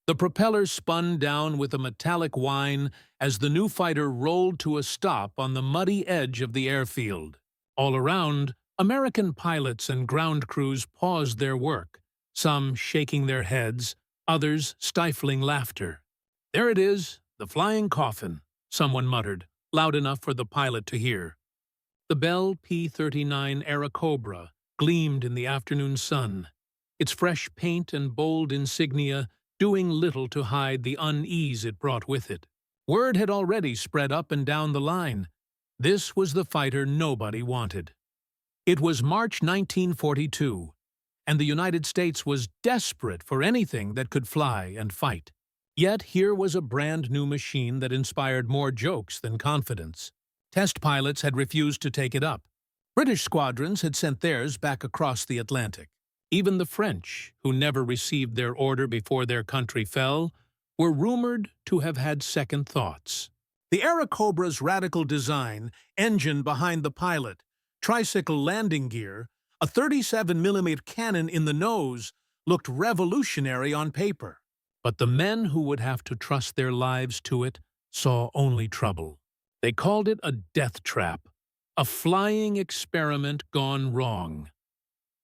The propeller spun down with a metallic whine as the new fighter rolled to a stop on the muddy edge of the airfield. All around, American pilots and ground crews paused their work, some shaking their heads, others stifling laughter. "There it is, the flying coffin," someone muttered, loud enough for the pilot to hear. The Bell P-39 Airacobra gleamed in the afternoon sun, its fresh paint and bold insignia doing little to hide the unease it brought with it. Word had already spread up and down the line. This was the fighter nobody wanted. It was March 1942, and the United States was desperate for anything that could fly and fight. Yet here was a brand new machine that inspired more jokes than confidence. Test pilots had refused to take it up. British squadrons had sent theirs back across the Atlantic. Even the French, who never received their order before their country fell, were rumored to have had second thoughts. The Airacobra's radical design, engine behind the pilot, tricycle landing gear, a 37mm cannon in the nose, looked revolutionary on paper. But the men who would have to trust their lives to it saw only trouble. They called it a death trap, a flying experiment gone wrong.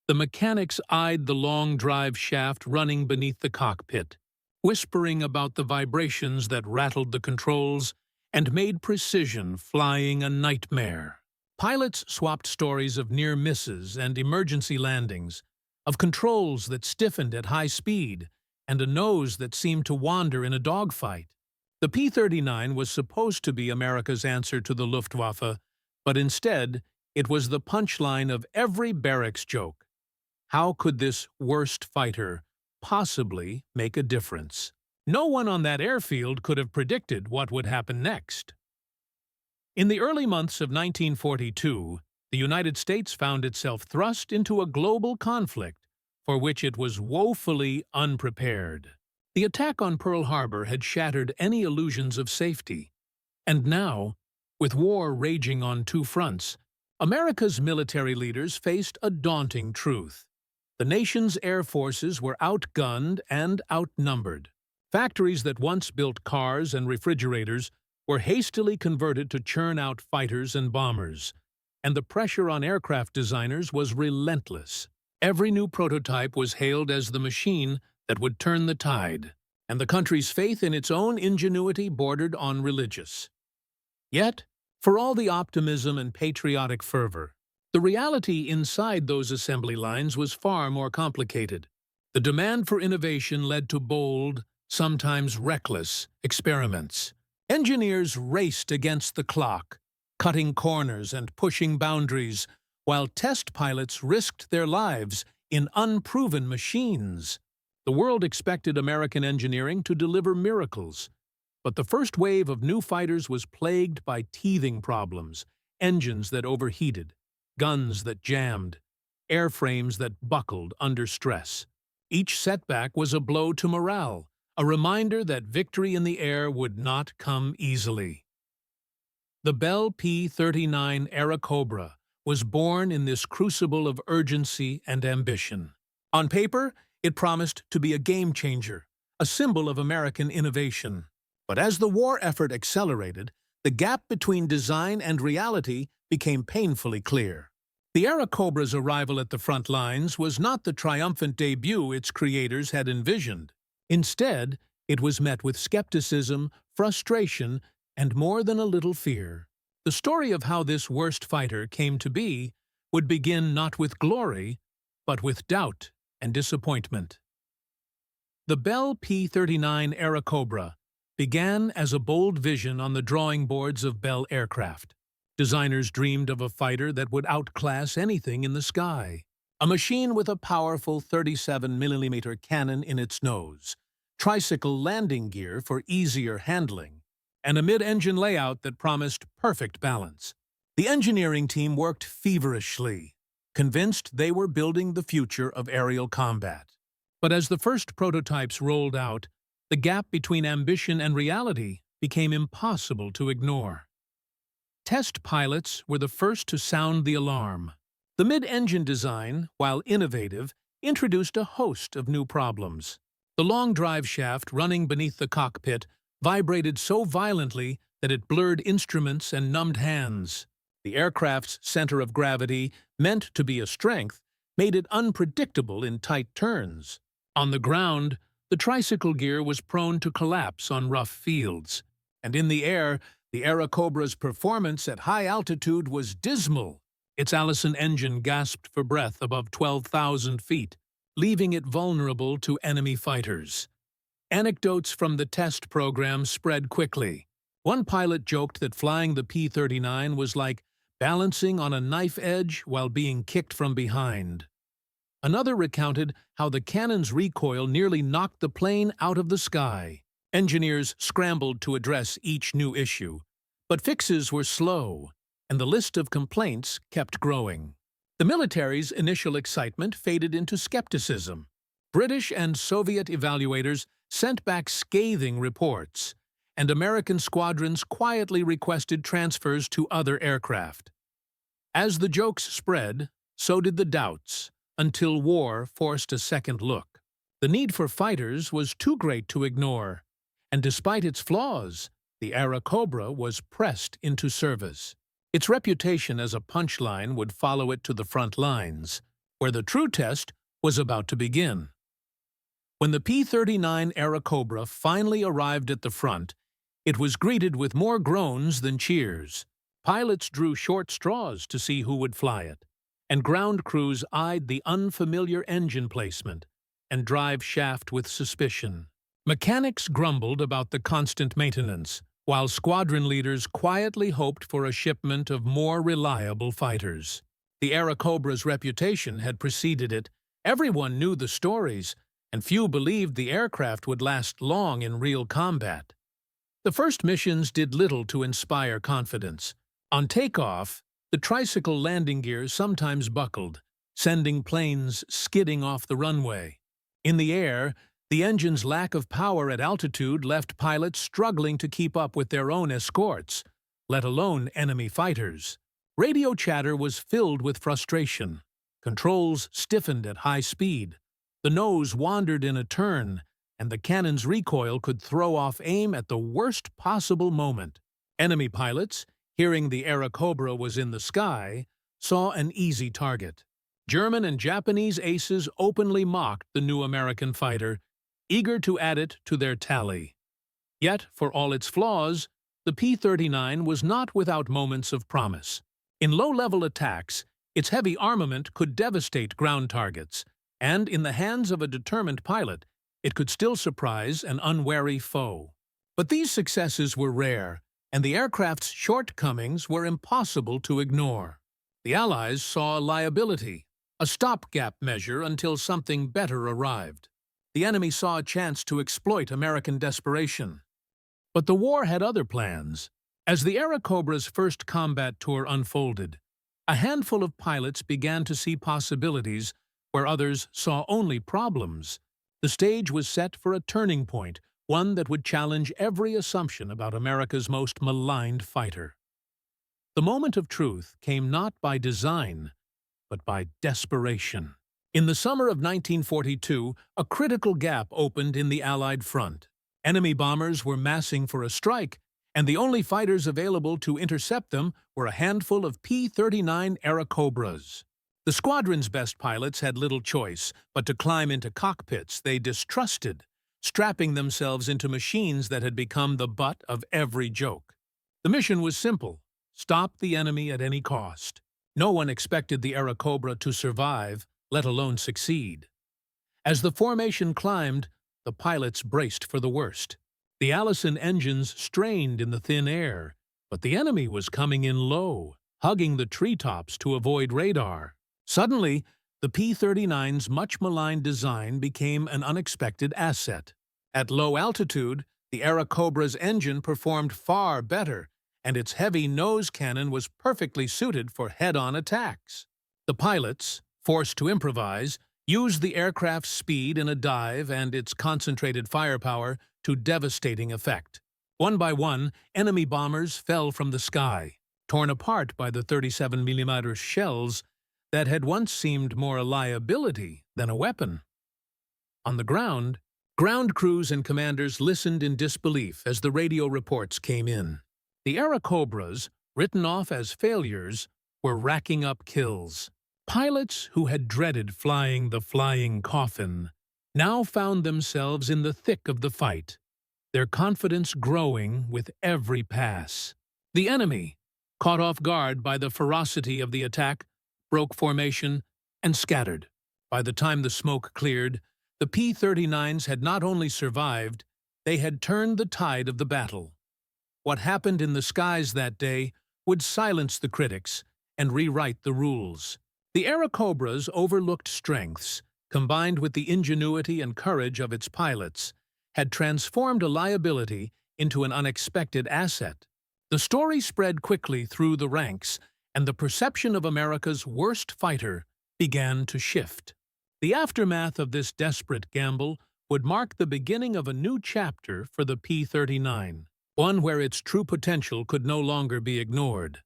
The mechanics eyed the long drive shaft running beneath the cockpit, whispering about the vibrations that rattled the controls and made precision flying a nightmare. Pilots swapped stories of near misses and emergency landings, of controls that stiffened at high speed, and a nose that seemed to wander in a dogfight. The P-39 was supposed to be America's answer to the Luftwaffe, but instead it was the punchline of every barracks joke. How could this worst fighter possibly make a difference? No one on that airfield could have predicted what would happen next. In the early months of 1942, the United States found itself thrust into a global conflict for which it was woefully unprepared. The attack on Pearl Harbor had shattered any illusions of safety. And now, with war raging on two fronts, America's military leaders faced a daunting truth. The nation's air forces were outgunned and outnumbered. Factories that once built cars and refrigerators were hastily converted to churn out fighters and bombers, and the pressure on aircraft designers was relentless. Every new prototype was hailed as the machine that would turn the tide, and the country's faith in its own ingenuity bordered on religious. Yet, for all the optimism and patriotic fervor, the reality inside those assembly lines was far more complicated. The demand for innovation led to bold, sometimes reckless, experiments. Engineers raced against the clock, cutting corners and pushing boundaries, while test pilots risked their lives in unproven machines. The world expected American engineering to deliver miracles, but the first wave of new fighters was plagued by teething problems, engines that overheated, guns that jammed, airframes that buckled under stress. Each setback was a blow to morale, a reminder that victory in the air would not come easily. The Bell P-39 Airacobra was born in this crucible of urgency and ambition. On paper, it promised to be a game-changer, a symbol of American innovation. But as the war effort accelerated, the gap between design and reality became painfully clear. The Airacobra's arrival at the front lines was not the triumphant debut its creators had envisioned. Instead, it was met with skepticism, frustration, and more than a little fear. The story of how this worst fighter came to be would begin not with glory, but with doubt and disappointment. The Bell P-39 Airacobra began as a bold vision on the drawing boards of Bell Aircraft. Designers dreamed of a fighter that would outclass anything in the sky. A machine with a powerful 37mm cannon in its nose, tricycle landing gear for easier handling, and a mid-engine layout that promised perfect balance. The engineering team worked feverishly, convinced they were building the future of aerial combat. But as the first prototypes rolled out, the gap between ambition and reality became impossible to ignore. Test pilots were the first to sound the alarm. The mid-engine design, while innovative, introduced a host of new problems. The long drive shaft running beneath the cockpit vibrated so violently that it blurred instruments and numbed hands. The aircraft's center of gravity, meant to be a strength, made it unpredictable in tight turns. On the ground, the tricycle gear was prone to collapse on rough fields. And in the air, the Airacobra's performance at high altitude was dismal. Its Allison engine gasped for breath above 12,000 feet, leaving it vulnerable to enemy fighters. Anecdotes from the test program spread quickly. One pilot joked that flying the P-39 was like balancing on a knife edge while being kicked from behind. Another recounted how the cannon's recoil nearly knocked the plane out of the sky. Engineers scrambled to address each new issue, but fixes were slow, and the list of complaints kept growing. The military's initial excitement faded into skepticism. British and Soviet evaluators sent back scathing reports, and American squadrons quietly requested transfers to other aircraft. As the jokes spread, so did the doubts, until war forced a second look. The need for fighters was too great to ignore, and despite its flaws, the Airacobra was pressed into service. Its reputation as a punchline would follow it to the front lines, where the true test was about to begin. When the P-39 Airacobra finally arrived at the front, it was greeted with more groans than cheers. Pilots drew short straws to see who would fly it, and ground crews eyed the unfamiliar engine placement and drive shaft with suspicion. Mechanics grumbled about the constant maintenance, while squadron leaders quietly hoped for a shipment of more reliable fighters. The Airacobra's reputation had preceded it. Everyone knew the stories, and few believed the aircraft would last long in real combat. The first missions did little to inspire confidence. On takeoff, the tricycle landing gear sometimes buckled, sending planes skidding off the runway. In the air, the engine's lack of power at altitude left pilots struggling to keep up with their own escorts, let alone enemy fighters. Radio chatter was filled with frustration. Controls stiffened at high speed. The nose wandered in a turn, and the cannon's recoil could throw off aim at the worst possible moment. Enemy pilots, hearing the Airacobra was in the sky, saw an easy target. German and Japanese aces openly mocked the new American fighter, eager to add it to their tally. Yet, for all its flaws, the P-39 was not without moments of promise. In low-level attacks, its heavy armament could devastate ground targets, and in the hands of a determined pilot, it could still surprise an unwary foe. But these successes were rare, and the aircraft's shortcomings were impossible to ignore. The Allies saw a liability, a stopgap measure until something better arrived. The enemy saw a chance to exploit American desperation. But the war had other plans. As the Airacobra's first combat tour unfolded, a handful of pilots began to see possibilities where others saw only problems. The stage was set for a turning point, one that would challenge every assumption about America's most maligned fighter. The moment of truth came not by design, but by desperation. In the summer of 1942, a critical gap opened in the Allied front. Enemy bombers were massing for a strike, and the only fighters available to intercept them were a handful of P-39 Airacobras. The squadron's best pilots had little choice but to climb into cockpits they distrusted, strapping themselves into machines that had become the butt of every joke. The mission was simple: stop the enemy at any cost. No one expected the Airacobra to survive, let alone succeed. As the formation climbed, the pilots braced for the worst. The Allison engines strained in the thin air, but the enemy was coming in low, hugging the treetops to avoid radar. Suddenly, the P-39's much-maligned design became an unexpected asset. At low altitude, the Airacobra's engine performed far better, and its heavy nose cannon was perfectly suited for head-on attacks. The pilots, forced to improvise, used the aircraft's speed in a dive and its concentrated firepower to devastating effect. One by one, enemy bombers fell from the sky, torn apart by the 37mm shells that had once seemed more a liability than a weapon. On the ground, Ground crews and commanders listened in disbelief as the radio reports came in. The Airacobras, written off as failures, were racking up kills. Pilots who had dreaded flying the flying coffin now found themselves in the thick of the fight, their confidence growing with every pass. The enemy, caught off guard by the ferocity of the attack, broke formation and scattered. By the time the smoke cleared, the P-39s had not only survived, they had turned the tide of the battle. What happened in the skies that day would silence the critics and rewrite the rules. The Airacobra's overlooked strengths, combined with the ingenuity and courage of its pilots, had transformed a liability into an unexpected asset. The story spread quickly through the ranks, and the perception of America's worst fighter began to shift. The aftermath of this desperate gamble would mark the beginning of a new chapter for the P-39, one where its true potential could no longer be ignored.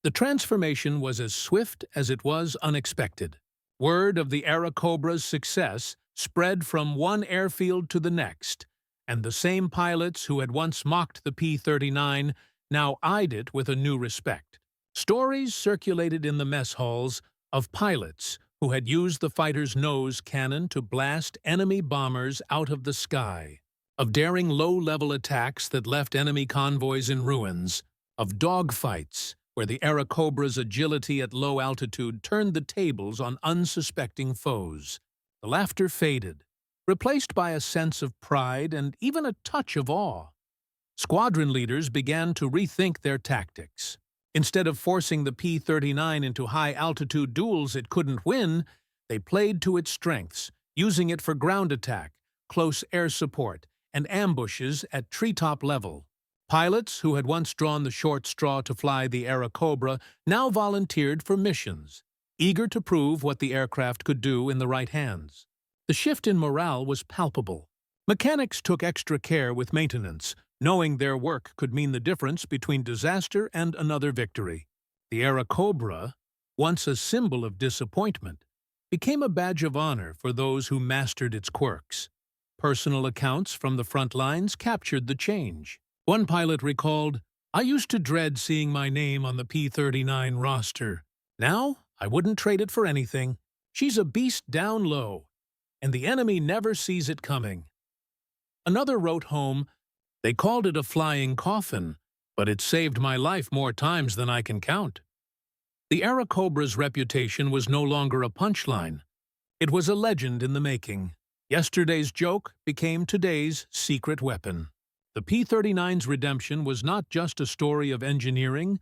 The transformation was as swift as it was unexpected. Word of the Airacobra's success spread from one airfield to the next, and the same pilots who had once mocked the P-39 now eyed it with a new respect. Stories circulated in the mess halls of pilots who had used the fighter's nose cannon to blast enemy bombers out of the sky, of daring low-level attacks that left enemy convoys in ruins, of dogfights where the Airacobra's agility at low altitude turned the tables on unsuspecting foes. The laughter faded, replaced by a sense of pride and even a touch of awe. Squadron leaders began to rethink their tactics. Instead of forcing the P-39 into high-altitude duels it couldn't win, they played to its strengths, using it for ground attack, close air support, and ambushes at treetop level. Pilots who had once drawn the short straw to fly the Airacobra now volunteered for missions, eager to prove what the aircraft could do in the right hands. The shift in morale was palpable. Mechanics took extra care with maintenance, knowing their work could mean the difference between disaster and another victory. The Airacobra, once a symbol of disappointment, became a badge of honor for those who mastered its quirks. Personal accounts from the front lines captured the change. One pilot recalled, "I used to dread seeing my name on the P-39 roster. Now, I wouldn't trade it for anything. She's a beast down low, and the enemy never sees it coming." Another wrote home, "They called it a flying coffin, but it saved my life more times than I can count." The Airacobra's reputation was no longer a punchline. It was a legend in the making. Yesterday's joke became today's secret weapon. The P-39's redemption was not just a story of engineering,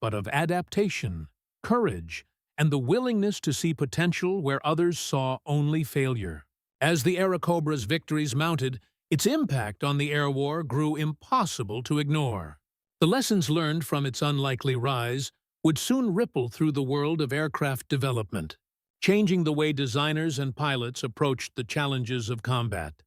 but of adaptation, courage, and the willingness to see potential where others saw only failure. As the Airacobra's victories mounted, its impact on the air war grew impossible to ignore. The lessons learned from its unlikely rise would soon ripple through the world of aircraft development, changing the way designers and pilots approached the challenges of combat.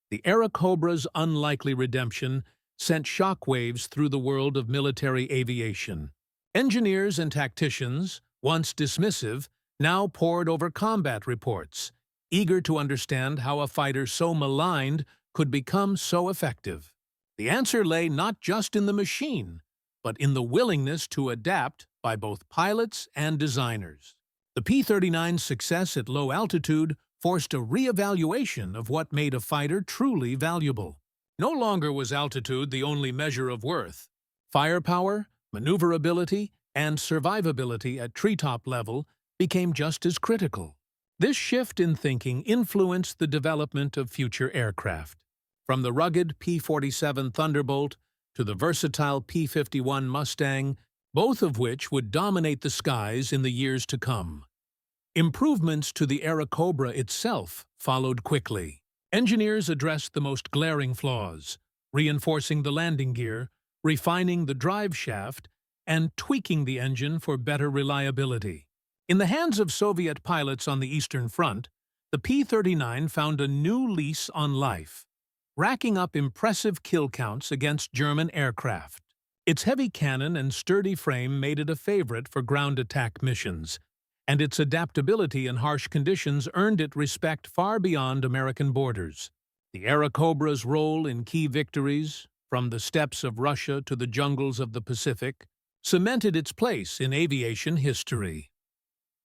The Airacobra's unlikely redemption sent shockwaves through the world of military aviation. Engineers and tacticians, once dismissive, now pored over combat reports, eager to understand how a fighter so maligned could become so effective. The answer lay not just in the machine, but in the willingness to adapt by both pilots and designers. The P-39's success at low altitude forced a re-evaluation of what made a fighter truly valuable. No longer was altitude the only measure of worth. Firepower, maneuverability, and survivability at treetop level became just as critical. This shift in thinking influenced the development of future aircraft. From the rugged P-47 Thunderbolt to the versatile P-51 Mustang, both of which would dominate the skies in the years to come. Improvements to the Airacobra itself followed quickly. Engineers addressed the most glaring flaws, reinforcing the landing gear, refining the drive shaft, and tweaking the engine for better reliability. In the hands of Soviet pilots on the Eastern Front, the P-39 found a new lease on life, racking up impressive kill counts against German aircraft. Its heavy cannon and sturdy frame made it a favorite for ground attack missions, and its adaptability in harsh conditions earned it respect far beyond American borders. The Aerocobra's role in key victories, from the steppes of Russia to the jungles of the Pacific, cemented its place in aviation history.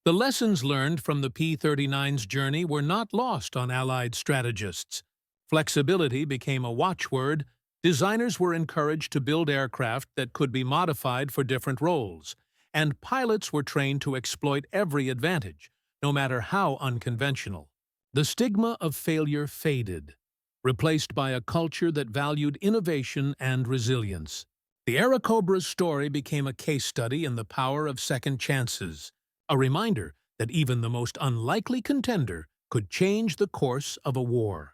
The lessons learned from the P-39's journey were not lost on Allied strategists. Flexibility became a watchword. Designers were encouraged to build aircraft that could be modified for different roles, and pilots were trained to exploit every advantage, no matter how unconventional. The stigma of failure faded, replaced by a culture that valued innovation and resilience. The Aerocobra's story became a case study in the power of second chances, a reminder that even the most unlikely contender could change the course of a war.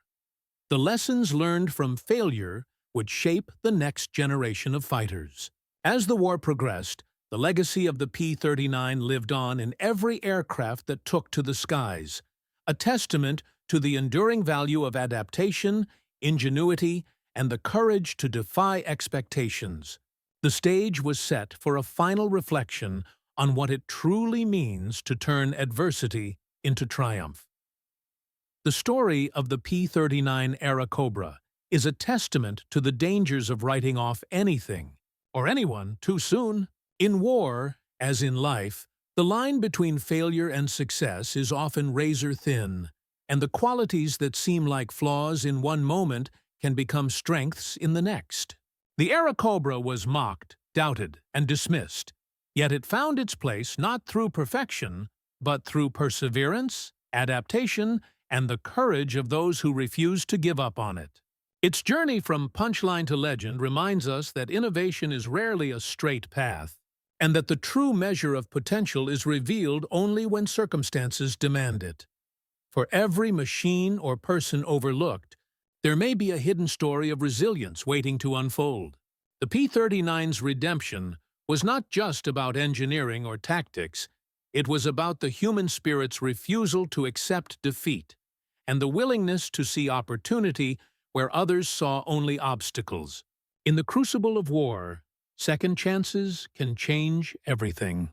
The lessons learned from failure would shape the next generation of fighters. As the war progressed, the legacy of the P-39 lived on in every aircraft that took to the skies, a testament to the enduring value of adaptation, ingenuity, and the courage to defy expectations. The stage was set for a final reflection on what it truly means to turn adversity into triumph. The story of the P-39 Airacobra is a testament to the dangers of writing off anything, or anyone, too soon. In war, as in life, the line between failure and success is often razor-thin, and the qualities that seem like flaws in one moment can become strengths in the next. The Airacobra was mocked, doubted, and dismissed, yet it found its place not through perfection, but through perseverance, adaptation, and the courage of those who refused to give up on it. Its journey from punchline to legend reminds us that innovation is rarely a straight path, and that the true measure of potential is revealed only when circumstances demand it. For every machine or person overlooked, there may be a hidden story of resilience waiting to unfold. The P-39's redemption was not just about engineering or tactics, it was about the human spirit's refusal to accept defeat, and the willingness to see opportunity where others saw only obstacles. In the crucible of war, second chances can change everything.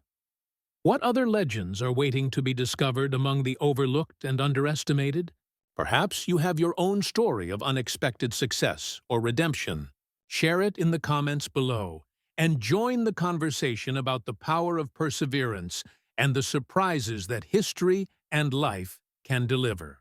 What other legends are waiting to be discovered among the overlooked and underestimated? Perhaps you have your own story of unexpected success or redemption. Share it in the comments below, and join the conversation about the power of perseverance and the surprises that history and life can deliver.